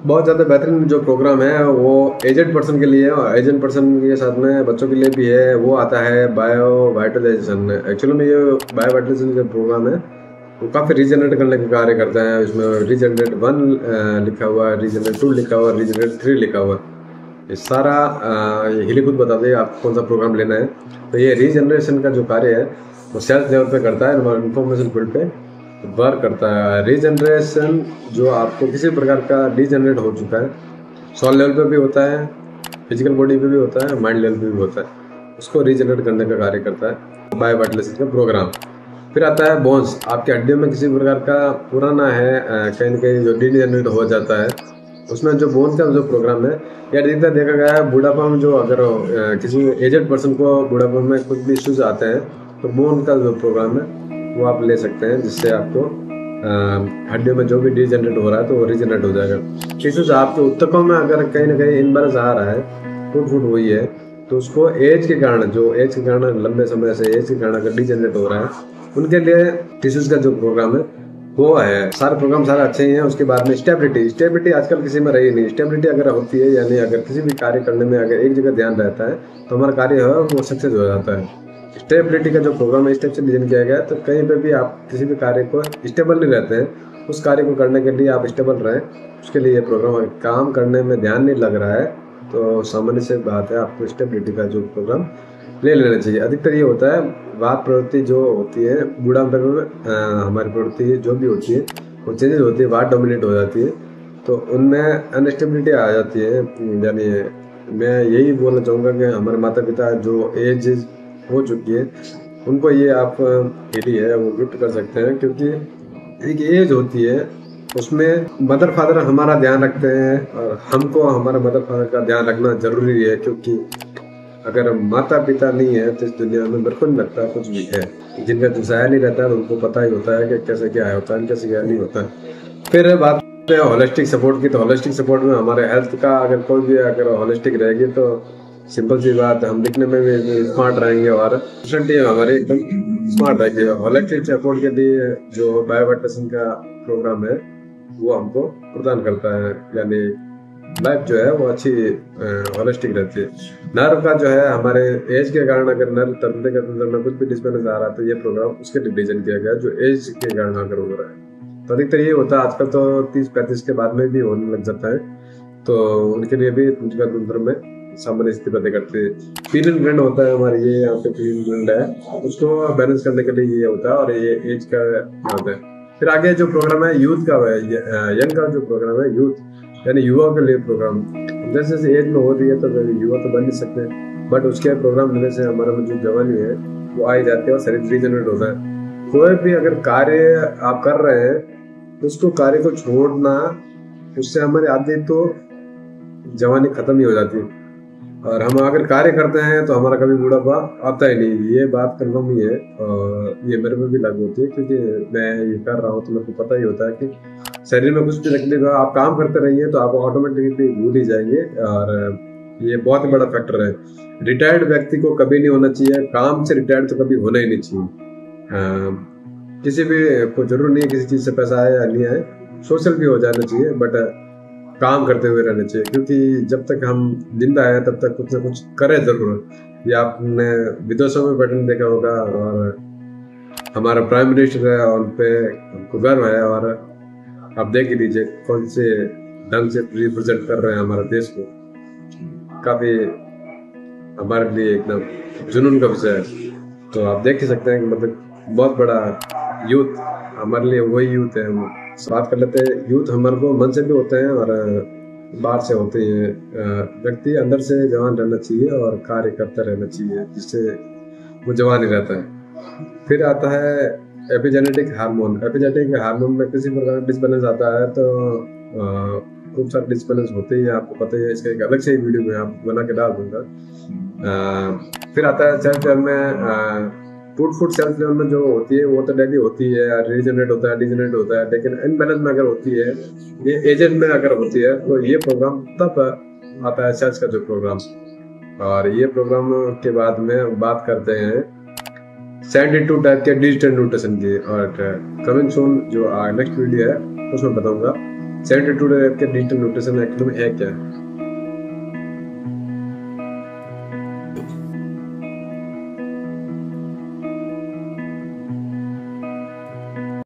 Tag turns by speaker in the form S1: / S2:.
S1: बहुत ज़्यादा बेहतरीन जो प्रोग्राम है वो एजेड पर्सन के लिए है, और एजेड पर्सन के साथ में बच्चों के लिए भी है। वो आता है बायो वाइटलाइजेशन। एक्चुअली में ये बायो वाइटलाइजेशन जो प्रोग्राम है वो काफ़ी रीजनरेट करने का कार्य करता है। इसमें रीजनरेट 1 लिखा हुआ है, रीजनरेट 2 लिखा हुआ है, रीजनरेट 3 लिखा हुआ है। ये सारा ये हिली खुद बता देगा आपको कौन सा प्रोग्राम लेना है। तो ये रीजनरेशन का जो कार्य है वो सेल्फ लेवल पे करता है, इंफॉर्मेशन फील्ड पे वर्क करता है। रीजनरेशन जो आपको किसी प्रकार का रीजनरेट हो चुका है, सॉल लेवल पे भी होता है, फिजिकल बॉडी पे भी होता है, माइंड लेवल पे भी होता है, उसको रीजनरेट करने का कार्य करता है बायो वाइटलाइजेशन का प्रोग्राम। फिर आता है बोन्स। आपके हड्डियों में किसी प्रकार का पुराना है कहीं ना कहीं जो डीजनरेट हो जाता है, उसमें जो बोन्स का जो प्रोग्राम है यार जितना देखा गया है बुढ़ापा में, जो अगर किसी एजेड पर्सन को बुढ़ापा में कुछ भी इश्यूज आते हैं तो बोन का जो प्रोग्राम है वो आप ले सकते हैं, जिससे आपको हड्डियों में जो भी डीजनरेट हो रहा है तो वो रीजनरेट हो जाएगा। इश्यूज आपके उत्तकों में अगर कहीं ना कहीं इनबैलेंस आ रहा है, टूट फूट हुई है, तो उसको एज के कारण, जो एज के कारण लंबे समय से एज के कारण अगर डीजनरेट हो रहा है, उनके लिए टिश्यूज का जो प्रोग्राम है वो है। सारे प्रोग्राम सारे अच्छे ही हैं। उसके बाद में स्टेबिलिटी आजकल किसी में रही नहीं। स्टेबिलिटी अगर होती है, यानी अगर किसी भी कार्य करने में अगर एक जगह ध्यान रहता है तो हमारा कार्य है वो सक्सेस हो जाता है। स्टेबिलिटी का जो प्रोग्राम है स्टेप से डिजाइन किया गया है, तो कहीं पे भी आप किसी भी कार्य को स्टेबल नहीं रहते हैं, उस कार्य को करने के लिए आप स्टेबल रहें, उसके लिए ये प्रोग्राम। काम करने में ध्यान नहीं लग रहा है तो सामान्य से बात है, आपको स्टेबिलिटी का जो प्रोग्राम ले लेना चाहिए। अधिकतर ये होता है वात प्रवृत्ति जो होती है बुढ़ापे में, हमारी प्रवृत्ति जो भी होती है वो चेंजेस होती है, वात डोमिनेट हो जाती है, तो उनमें अनस्टेबिलिटी आ जाती है। यानी मैं यही बोलना चाहूँगा कि हमारे माता पिता जो एज हो चुकी है उनको ये आप हिली है वो गिफ्ट कर सकते हैं, क्योंकि एक एज होती है उसमें मदर फादर हमारा ध्यान रखते हैं और हमको हमारे मदर फादर का ध्यान रखना जरूरी है, क्योंकि अगर माता पिता नहीं है तो इस दुनिया में मेरे को नहीं लगता कुछ भी है। जिनका दुसाया नहीं रहता है तो उनको पता ही होता है कि कैसे क्या होता है, कैसे क्या नहीं होता है। फिर बात है होलिस्टिक सपोर्ट की, तो होलिस्टिक सपोर्ट में हमारे हेल्थ का अगर कोई भी अगर होलिस्टिक रहेगी तो सिंपल सी बात, हम दिखने में भी स्मार्ट रहेंगे और पर्सनैलिटी हमारी एकदम स्मार्ट रहेगी। होलिस्टिक सपोर्ट के लिए जो बायोवाइटेशन का प्रोग्राम है वो हमको प्रदान करता है, यानी लाइफ जो है वो अच्छी होलिस्टिक रहती है। नर्व का जो है हमारे एज के कारण अगर नर्व तंत्र के अंदर में कुछ भी डिस्टर्बेंस आ रहा है तो ये प्रोग्राम उसके लिए डिजाइन किया गया जो एज के कारण अगर हो रहा है। तो अधिकतर ये होता है आजकल तो 30-35 के बाद में भी होने लग जाता है, तो उनके लिए भी उनका तंत्र में सामान्य स्थिति पैदा करते हैं। पीनल ग्लैंड होता है हमारे, ये यहाँ पे पीनल ग्लैंड है, उसको बैलेंस करने के लिए ये होता है और ये एज का होता है। फिर आगे जो प्रोग्राम है यूथ का है, यंग का जो प्रोग्राम है यूथ यानी युवा के लिए प्रोग्राम। जैसे जैसे एज में हो रही है तो युवा तो बन नहीं सकते, बट उसके प्रोग्राम लेने से हमारा जो जवानी है वो आ ही जाती है और शरीर रीजनरेट होता है। कोई भी अगर कार्य आप कर रहे हैं तो उसको कार्य को छोड़ना, उससे हमारी आदत तो जवानी खत्म ही हो जाती है। और हम अगर कार्य करते हैं तो हमारा कभी बुढ़ापा आता ही नहीं, ये बात कन्फर्म ही है और ये मेरे में भी लागू होती है, क्योंकि मैं ये कर रहा हूँ तो मेरे को पता ही होता है कि शरीर में कुछ भी तकलीफ है, आप काम करते रहिए तो आप ऑटोमेटिकली भूल ही जाएंगे। और ये बहुत ही बड़ा फैक्टर है। रिटायर्ड व्यक्ति को कभी नहीं होना चाहिए, काम से रिटायर्ड तो कभी होना ही नहीं चाहिए। किसी भी को जरूर नहीं है किसी चीज से पैसा आए या नहीं आए, सोशल भी हो जाना चाहिए, बट काम करते हुए रहना चाहिए, क्योंकि जब तक हम जिंदा है तब तक कुछ ना कुछ करें जरूर। ये आपने विदेशों में पैटर्न देखा होगा, और हमारा प्राइम मिनिस्टर है और उन पे हमको गर्व है, और आप देख ही लीजिए कौन से ढंग से रिप्रेजेंट कर रहे हैं हमारे देश को। काफी हमारे लिए एकदम जुनून का विषय है। तो आप देख ही सकते हैं कि मतलब बहुत बड़ा यूथ हमारे लिए वही यूथ है। हम बात कर लेते हैं, यूथ हमारे को मन से भी होते हैं और बाहर से होते हैं। व्यक्ति अंदर से जवान रहना चाहिए और कार्य करता रहना चाहिए, जिससे वो जवान ही रहता है। फिर आता है एपिजेनेटिक हार्मोन। एपिजेनेटिक हार्मोन में किसी प्रकार का डिस्बैलेंस आता है तो खूब सारे डिस्बैलेंस होते हैं, आपको पता ही है। इसका एक अलग से ही वीडियो में आप बना के डाल दूंगा। फिर आता है सेल्फ लेवल में। टूट फूट सेल्फ लेवल में जो होती है वो तो डेली होती है, रीजनरेट होता है, डिजनरेट होता है, लेकिन इनबैलेंस में अगर होती है, ये एजेंट में अगर होती है, तो ये प्रोग्राम तब आता है सेल्स का जो प्रोग्राम। और ये प्रोग्राम के बाद में बात करते हैं 72 टाइप के डिजिटल न्यूट्रिशन की, और कमिंग सून जो नेक्स्ट वीडियो है उसमें बताऊंगा 72 डे के डिजिटल न्यूट्रिशन एक्चुअली में है क्या?